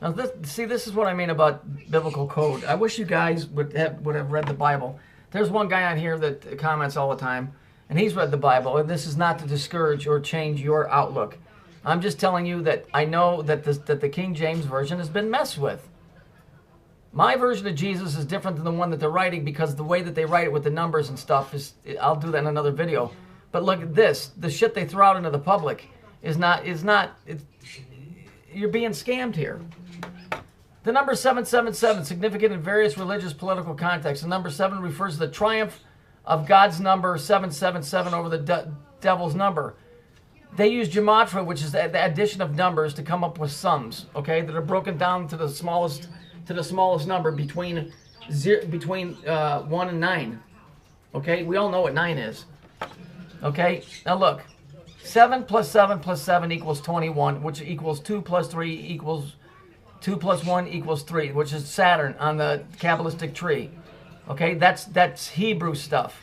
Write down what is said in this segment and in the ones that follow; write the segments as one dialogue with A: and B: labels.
A: Now, this is what I mean about biblical code. I wish you guys would have read the Bible. There's one guy on here that comments all the time, and he's read the Bible. And this is not to discourage or change your outlook. I'm just telling you that I know that the King James version has been messed with. My version of Jesus is different than the one that they're writing because the way that they write it with the numbers and stuff is. I'll do that in another video. But look at this. The shit they throw out into the public is not. You're being scammed here. The number 777, significant in various religious political contexts. The number 7 refers to the triumph of God's number 777 over the devil's number. They use gematria, which is the addition of numbers, to come up with sums, okay, that are broken down to the smallest number between 1 and 9. Okay, we all know what 9 is. Okay, now look, 7 plus 7 plus 7 equals 21, which equals 2 plus 3 equals 2 plus 1 equals 3, which is Saturn on the Kabbalistic tree. Okay, that's Hebrew stuff.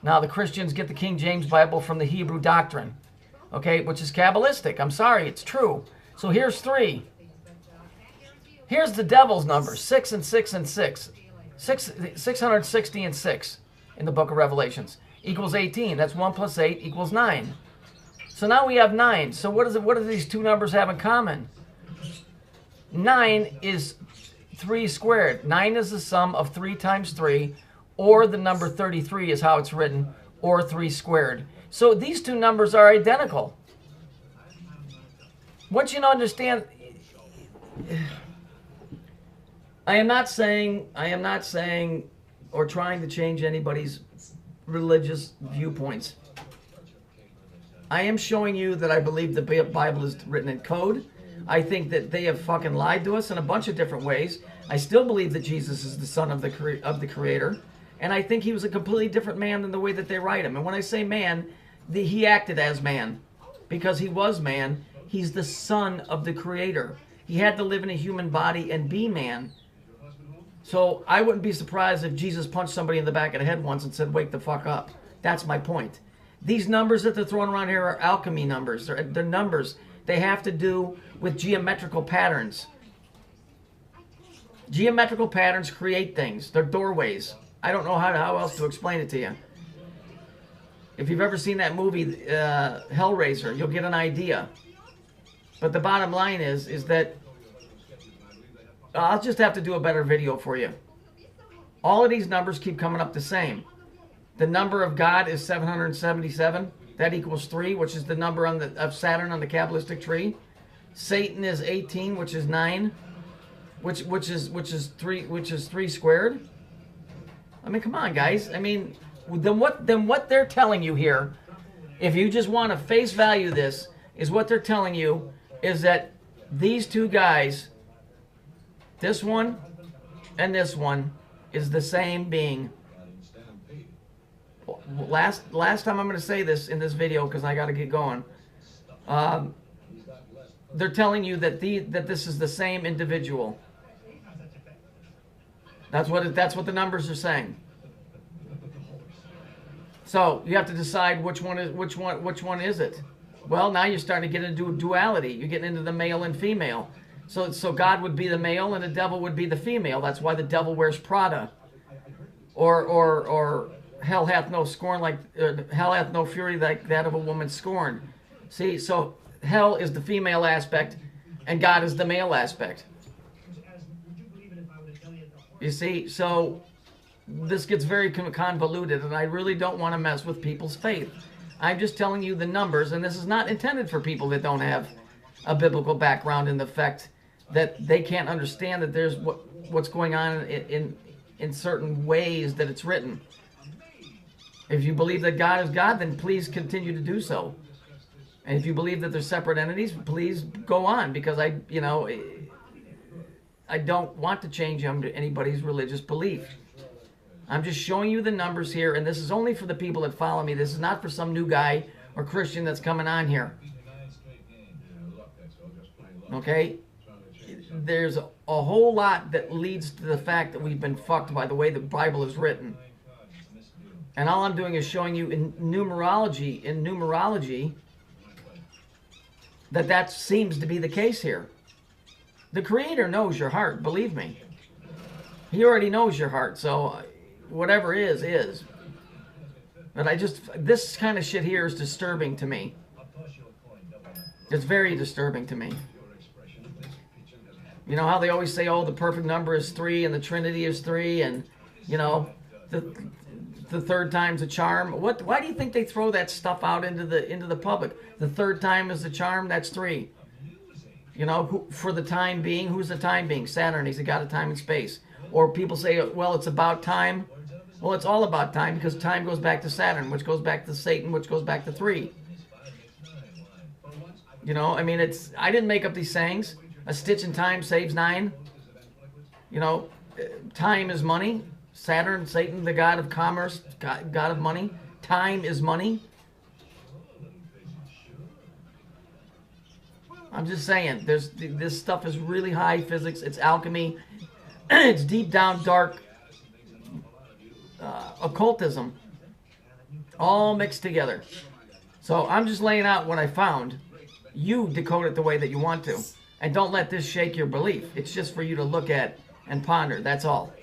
A: Now the Christians get the King James Bible from the Hebrew doctrine, okay, which is Kabbalistic. I'm sorry, it's true. So here's 3. Here's the devil's number, 6 and 6 and 6. 660 and 6 in the book of Revelations equals 18. That's 1 plus 8 equals 9. So now we have 9. So what do these two numbers have in common? 9 is 3 squared. 9 is the sum of 3 times 3, or the number 33 is how it's written, or 3 squared. So these two numbers are identical. Once you understand, I am not saying or trying to change anybody's religious viewpoints. I am showing you that I believe the Bible is written in code. I think that they have fucking lied to us in a bunch of different ways. I still believe that Jesus is the son of the Creator. And I think he was a completely different man than the way that they write him. And when I say man, he acted as man. Because he was man, he's the son of the Creator. He had to live in a human body and be man. So I wouldn't be surprised if Jesus punched somebody in the back of the head once and said, wake the fuck up. That's my point. These numbers that they're throwing around here are alchemy numbers. They're numbers. They have to do with geometrical patterns. Geometrical patterns create things. They're doorways. I don't know how else to explain it to you. If you've ever seen that movie, Hellraiser, you'll get an idea. But the bottom line is that I'll just have to do a better video for you. All of these numbers keep coming up the same. The number of God is 777. That equals 3, which is the number of Saturn on the Kabbalistic tree. Satan is 18, which is 9, which is 3 squared. I mean, come on, guys. I mean, then what they're telling you here, if you just want to face value this, is what they're telling you is that these two guys, this one and this one, is the same being. Last time I'm going to say this in this video because I got to get going. They're telling you that this is the same individual. That's what the numbers are saying. So you have to decide which one is it. Well, now you're starting to get into duality. You're getting into the male and female. So God would be the male and the devil would be the female. That's why the devil wears Prada. Or hell hath no hell hath no fury like that of a woman scorned. See, so hell is the female aspect and God is the male aspect. You see, so this gets very convoluted and I really don't want to mess with people's faith. I'm just telling you the numbers, and this is not intended for people that don't have a biblical background in the fact that they can't understand that there's what's going on in certain ways that it's written. If you believe that God is God, then please continue to do so. And if you believe that they're separate entities, please go on, because I don't want to change anybody's religious belief. I'm just showing you the numbers here, and this is only for the people that follow me. This is not for some new guy or Christian that's coming on here. Okay? There's a whole lot that leads to the fact that we've been fucked by the way the Bible is written. And all I'm doing is showing you in numerology that seems to be the case here. The Creator knows your heart, believe me. He already knows your heart, so whatever is. But this kind of shit here is disturbing to me. It's very disturbing to me. You know how they always say, oh, the perfect number is 3 and the Trinity is 3 and, you know, the third time's a charm. Why do you think they throw that stuff out into the public? The third time is the charm, that's 3. You know, for the time being, who's the time being? Saturn, he's a god of time and space. Or people say, well, it's about time. Well, it's all about time because time goes back to Saturn, which goes back to Satan, which goes back to 3. You know, I mean, I didn't make up these sayings. A stitch in time saves 9. You know, time is money. Saturn, Satan, the god of commerce, god of money. Time is money. I'm just saying, this stuff is really high physics. It's alchemy. It's deep down dark occultism. All mixed together. So I'm just laying out what I found. You decode it the way that you want to. And don't let this shake your belief. It's just for you to look at and ponder. That's all.